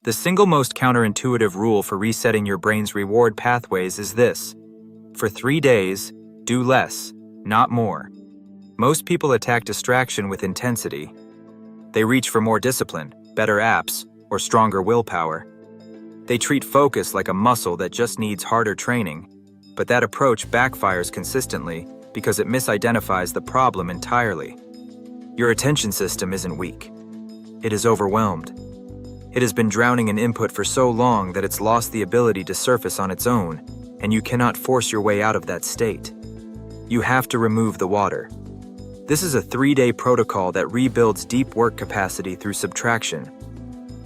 The single most counterintuitive rule for resetting your brain's reward pathways is this: for 3 days, do less, not more. Most people attack distraction with intensity. They reach for more discipline, better apps, or stronger willpower. They treat focus like a muscle that just needs harder training, but that approach backfires consistently because it misidentifies the problem entirely. Your attention system isn't weak. It is overwhelmed. It has been drowning in input for so long that it's lost the ability to surface on its own, and you cannot force your way out of that state. You have to remove the water. This is a 3-day protocol that rebuilds deep work capacity through subtraction.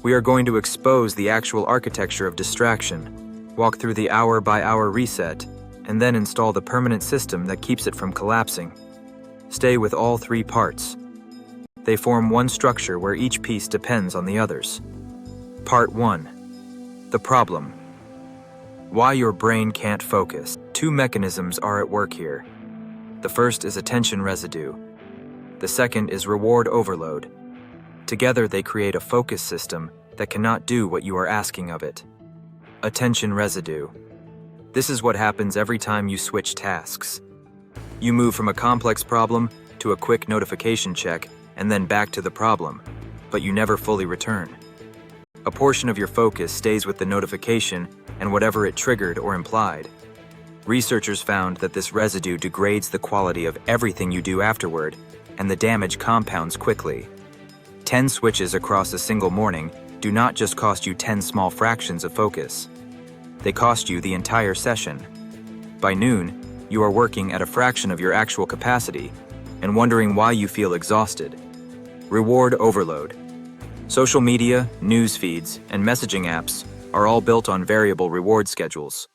We are going to expose the actual architecture of distraction, walk through the hour-by-hour reset, and then install the permanent system that keeps it from collapsing. Stay with all 3 parts. They form one structure where each piece depends on the others. Part 1. The problem. Why your brain can't focus. 2 mechanisms are at work here. The first is attention residue. The second is reward overload. Together they create a focus system that cannot do what you are asking of it. Attention residue. This is what happens every time you switch tasks. You move from a complex problem to a quick notification check and then back to the problem, but you never fully return. A portion of your focus stays with the notification and whatever it triggered or implied. Researchers found that this residue degrades the quality of everything you do afterward, and the damage compounds quickly. 10 switches across a single morning do not just cost you 10 small fractions of focus. They cost you the entire session. By noon, you are working at a fraction of your actual capacity and wondering why you feel exhausted. Reward overload. Social media, news feeds, and messaging apps are all built on variable reward schedules.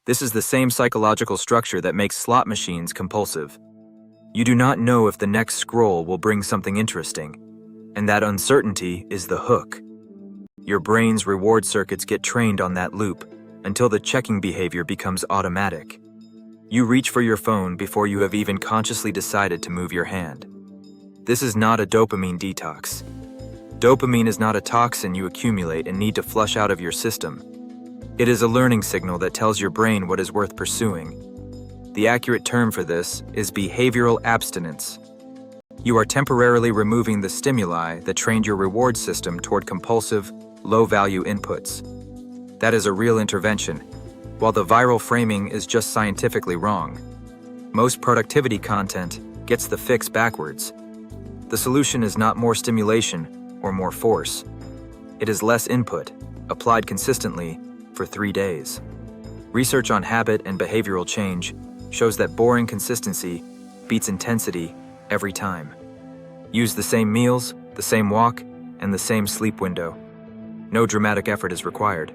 This is the same psychological structure that makes slot machines compulsive. You do not know if the next scroll will bring something interesting, and that uncertainty is the hook. Your brain's reward circuits get trained on that loop until the checking behavior becomes automatic. You reach for your phone before you have even consciously decided to move your hand. This is not a dopamine detox. Dopamine is not a toxin you accumulate and need to flush out of your system. It is a learning signal that tells your brain what is worth pursuing. The accurate term for this is behavioral abstinence. You are temporarily removing the stimuli that trained your reward system toward compulsive, low-value inputs. That is a real intervention, while the viral framing is just scientifically wrong. Most productivity content gets the fix backwards. The solution is not more stimulation or more force. It is less input, applied consistently for 3 days. Research on habit and behavioral change shows that boring consistency beats intensity every time. Use the same meals, the same walk, and the same sleep window. No dramatic effort is required.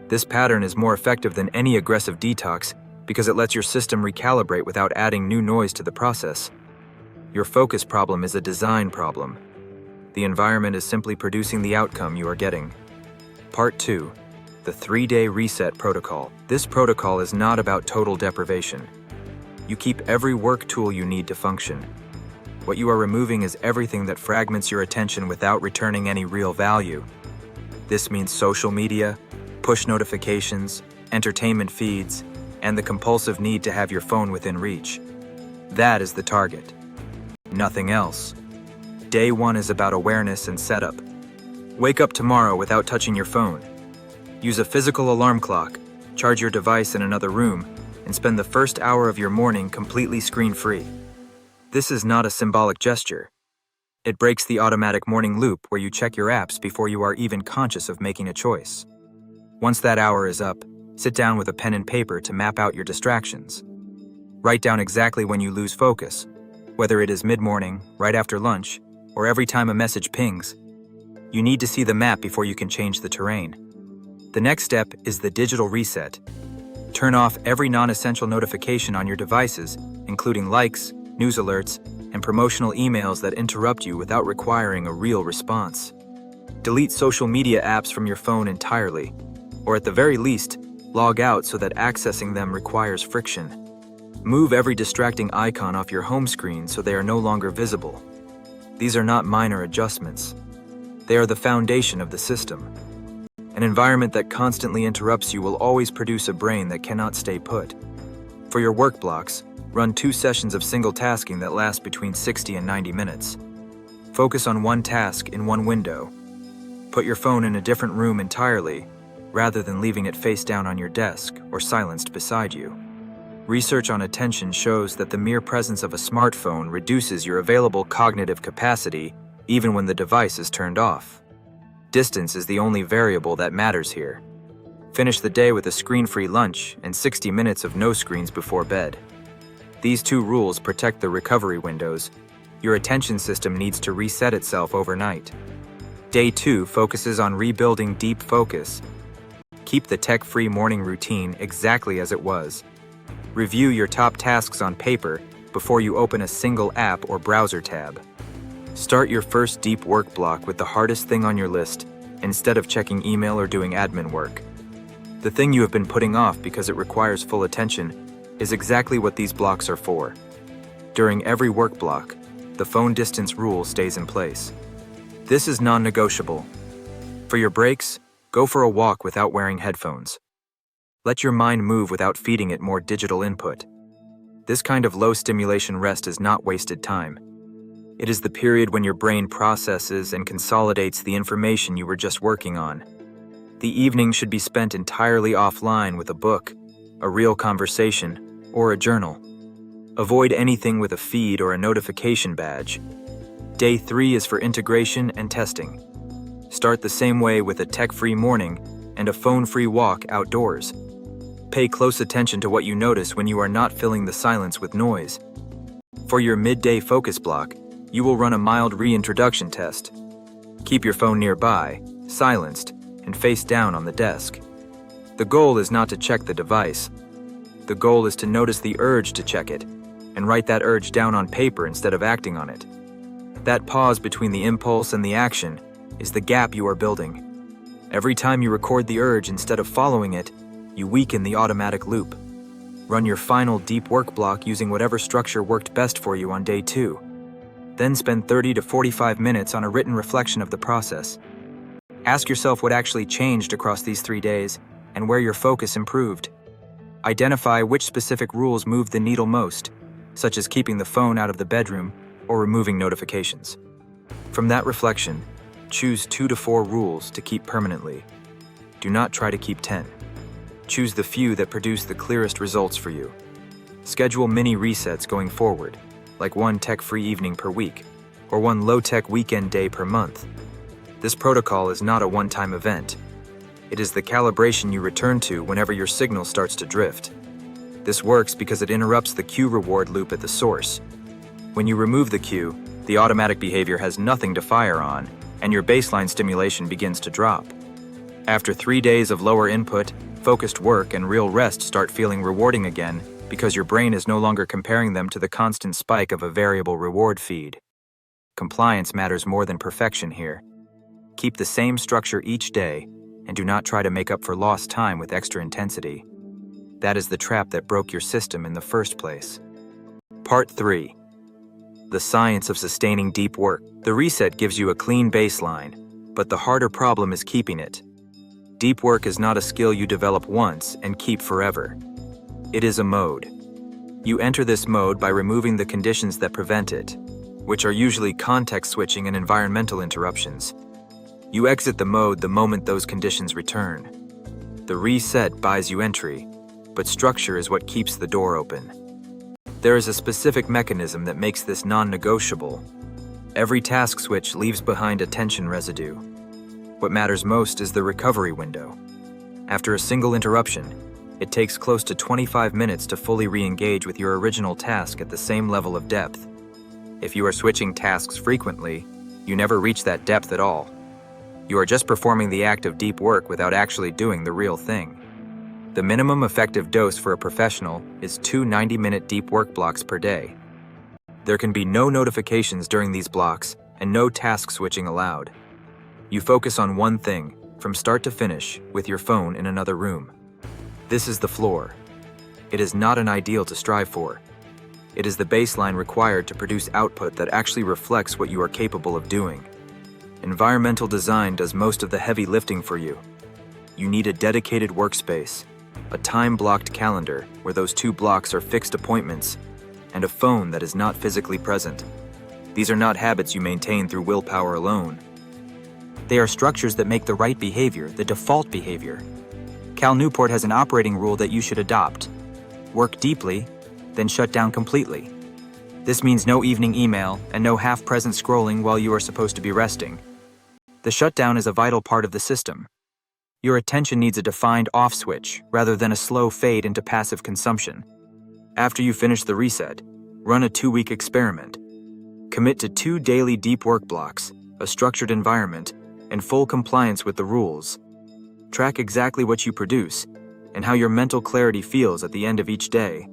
This pattern is more effective than any aggressive detox because it lets your system recalibrate without adding new noise to the process. Your focus problem is a design problem. The environment is simply producing the outcome you are getting. Part 2. The 3-day reset protocol. This protocol is not about total deprivation. You keep every work tool you need to function. What you are removing is everything that fragments your attention without returning any real value. This means social media, push notifications, entertainment feeds, and the compulsive need to have your phone within reach. That is the target. Nothing else. Day 1 is about awareness and setup. Wake up tomorrow without touching your phone. Use a physical alarm clock, charge your device in another room, and spend the first hour of your morning completely screen-free. This is not a symbolic gesture. It breaks the automatic morning loop where you check your apps before you are even conscious of making a choice. Once that hour is up, sit down with a pen and paper to map out your distractions. Write down exactly when you lose focus, whether it is mid-morning, right after lunch, or every time a message pings. You need to see the map before you can change the terrain. The next step is the digital reset. Turn off every non-essential notification on your devices, including likes, news alerts, and promotional emails that interrupt you without requiring a real response. Delete social media apps from your phone entirely, or at the very least, log out so that accessing them requires friction. Move every distracting icon off your home screen so they are no longer visible. These are not minor adjustments. They are the foundation of the system. An environment that constantly interrupts you will always produce a brain that cannot stay put. For your work blocks, run 2 sessions of single tasking that last between 60 and 90 minutes. Focus on one task in one window. Put your phone in a different room entirely, rather than leaving it face down on your desk or silenced beside you. Research on attention shows that the mere presence of a smartphone reduces your available cognitive capacity even when the device is turned off. Distance is the only variable that matters here. Finish the day with a screen-free lunch and 60 minutes of no screens before bed. These 2 rules protect the recovery windows. Your attention system needs to reset itself overnight. Day 2 focuses on rebuilding deep focus. Keep the tech-free morning routine exactly as it was. Review your top tasks on paper before you open a single app or browser tab. Start your first deep work block with the hardest thing on your list, instead of checking email or doing admin work. The thing you have been putting off because it requires full attention is exactly what these blocks are for. During every work block, the phone distance rule stays in place. This is non-negotiable. For your breaks, go for a walk without wearing headphones. Let your mind move without feeding it more digital input. This kind of low-stimulation rest is not wasted time. It is the period when your brain processes and consolidates the information you were just working on. The evening should be spent entirely offline with a book, a real conversation, or a journal. Avoid anything with a feed or a notification badge. Day 3 is for integration and testing. Start the same way with a tech-free morning and a phone-free walk outdoors. Pay close attention to what you notice when you are not filling the silence with noise. For your midday focus block, you will run a mild reintroduction test. Keep your phone nearby, silenced, and face down on the desk. The goal is not to check the device. The goal is to notice the urge to check it, and write that urge down on paper instead of acting on it. That pause between the impulse and the action is the gap you are building. Every time you record the urge instead of following it, you weaken the automatic loop. Run your final deep work block using whatever structure worked best for you on day 2. Then spend 30 to 45 minutes on a written reflection of the process. Ask yourself what actually changed across these 3 days and where your focus improved. Identify which specific rules moved the needle most, such as keeping the phone out of the bedroom or removing notifications. From that reflection, choose 2 to 4 rules to keep permanently. Do not try to keep 10. Choose the few that produce the clearest results for you. Schedule mini resets going forward, like 1 tech-free evening per week, or 1 low-tech weekend day per month. This protocol is not a one-time event. It is the calibration you return to whenever your signal starts to drift. This works because it interrupts the cue reward loop at the source. When you remove the cue, the automatic behavior has nothing to fire on, and your baseline stimulation begins to drop. After 3 days of lower input, focused work and real rest start feeling rewarding again because your brain is no longer comparing them to the constant spike of a variable reward feed. Compliance matters more than perfection here. Keep the same structure each day, and do not try to make up for lost time with extra intensity. That is the trap that broke your system in the first place. Part 3. The science of sustaining deep work. The reset gives you a clean baseline, but the harder problem is keeping it. Deep work is not a skill you develop once and keep forever. It is a mode. You enter this mode by removing the conditions that prevent it, which are usually context switching and environmental interruptions. You exit the mode the moment those conditions return. The reset buys you entry, but structure is what keeps the door open. There is a specific mechanism that makes this non-negotiable. Every task switch leaves behind attention residue. What matters most is the recovery window. After a single interruption, it takes close to 25 minutes to fully re-engage with your original task at the same level of depth. If you are switching tasks frequently, you never reach that depth at all. You are just performing the act of deep work without actually doing the real thing. The minimum effective dose for a professional is 2 90-minute deep work blocks per day. There can be no notifications during these blocks and no task switching allowed. You focus on one thing, from start to finish, with your phone in another room. This is the floor. It is not an ideal to strive for. It is the baseline required to produce output that actually reflects what you are capable of doing. Environmental design does most of the heavy lifting for you. You need a dedicated workspace, a time-blocked calendar where those 2 blocks are fixed appointments, and a phone that is not physically present. These are not habits you maintain through willpower alone. They are structures that make the right behavior the default behavior. Cal Newport has an operating rule that you should adopt. Work deeply, then shut down completely. This means no evening email and no half-present scrolling while you are supposed to be resting. The shutdown is a vital part of the system. Your attention needs a defined off switch rather than a slow fade into passive consumption. After you finish the reset, run a 2-week experiment. Commit to 2 daily deep work blocks, a structured environment, and full compliance with the rules. Track exactly what you produce and how your mental clarity feels at the end of each day.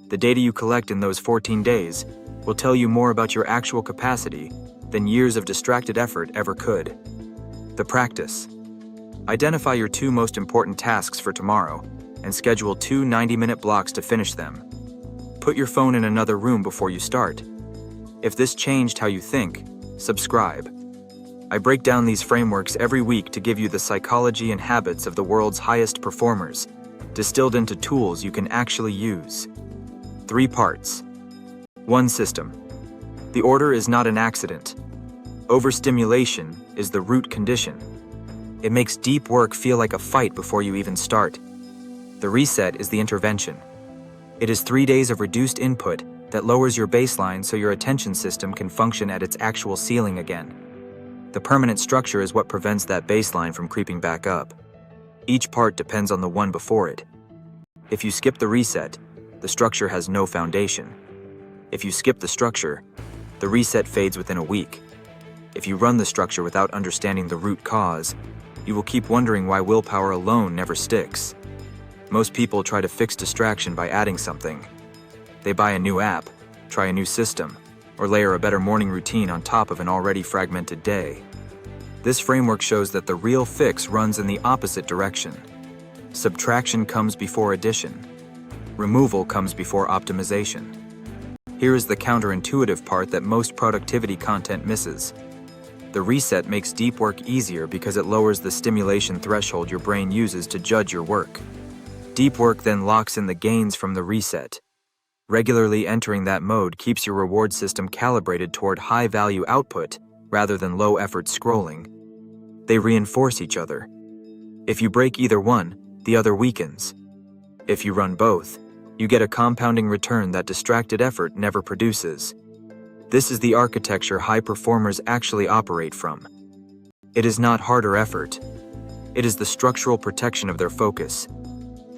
The data you collect in those 14 days will tell you more about your actual capacity than years of distracted effort ever could. The practice. Identify your 2 most important tasks for tomorrow and schedule 2 90-minute blocks to finish them. Put your phone in another room before you start. If this changed how you think, subscribe. I break down these frameworks every week to give you the psychology and habits of the world's highest performers, distilled into tools you can actually use. 3 parts. 1 system. The order is not an accident. Overstimulation is the root condition. It makes deep work feel like a fight before you even start. The reset is the intervention. It is 3 days of reduced input that lowers your baseline so your attention system can function at its actual ceiling again. The permanent structure is what prevents that baseline from creeping back up. Each part depends on the one before it. If you skip the reset, the structure has no foundation. If you skip the structure, the reset fades within a week. If you run the structure without understanding the root cause, you will keep wondering why willpower alone never sticks. Most people try to fix distraction by adding something. They buy a new app, try a new system, or layer a better morning routine on top of an already fragmented day. This framework shows that the real fix runs in the opposite direction. Subtraction comes before addition. Removal comes before optimization. Here is the counterintuitive part that most productivity content misses. The reset makes deep work easier because it lowers the stimulation threshold your brain uses to judge your work. Deep work then locks in the gains from the reset. Regularly entering that mode keeps your reward system calibrated toward high-value output rather than low-effort scrolling. They reinforce each other. If you break either one, the other weakens. If you run both, you get a compounding return that distracted effort never produces. This is the architecture high performers actually operate from. It is not harder effort. It is the structural protection of their focus.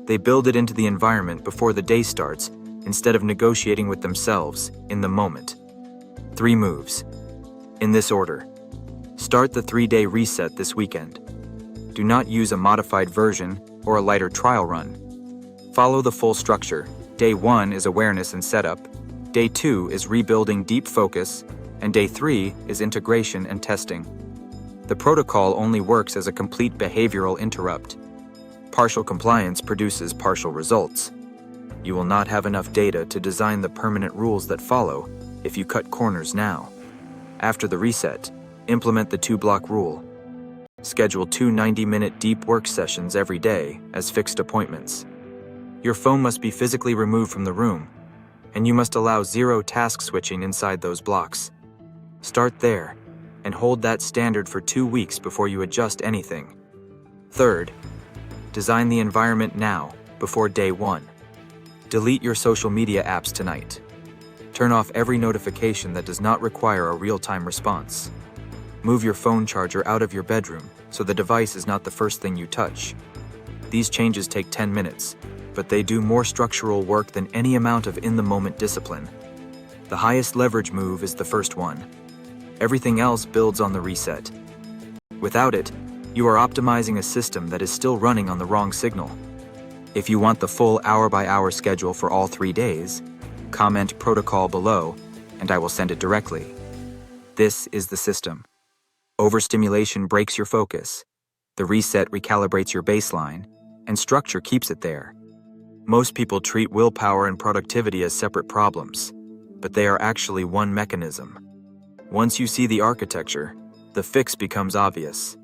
They build it into the environment before the day starts instead of negotiating with themselves in the moment. 3 moves. In this order. Start the 3-day reset this weekend. Do not use a modified version or a lighter trial run. Follow the full structure. Day 1 is awareness and setup. Day 2 is rebuilding deep focus. And day 3 is integration and testing. The protocol only works as a complete behavioral interrupt. Partial compliance produces partial results. You will not have enough data to design the permanent rules that follow if you cut corners now. After the reset, implement the 2-block rule. Schedule 2 90-minute deep work sessions every day as fixed appointments. Your phone must be physically removed from the room, and you must allow 0 task switching inside those blocks. Start there, and hold that standard for 2 weeks before you adjust anything. Third, design the environment now, before day 1. Delete your social media apps tonight. Turn off every notification that does not require a real-time response. Move your phone charger out of your bedroom so the device is not the first thing you touch. These changes take 10 minutes, but they do more structural work than any amount of in-the-moment discipline. The highest leverage move is the first one. Everything else builds on the reset. Without it, you are optimizing a system that is still running on the wrong signal. If you want the full hour-by-hour schedule for all 3 days, comment protocol below, and I will send it directly. This is the system. Overstimulation breaks your focus. The reset recalibrates your baseline, and structure keeps it there. Most people treat willpower and productivity as separate problems, but they are actually one mechanism. Once you see the architecture, the fix becomes obvious.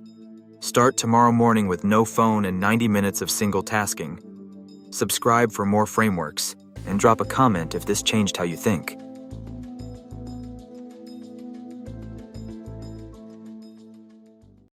Start tomorrow morning with no phone and 90 minutes of single tasking. Subscribe for more frameworks, and drop a comment if this changed how you think.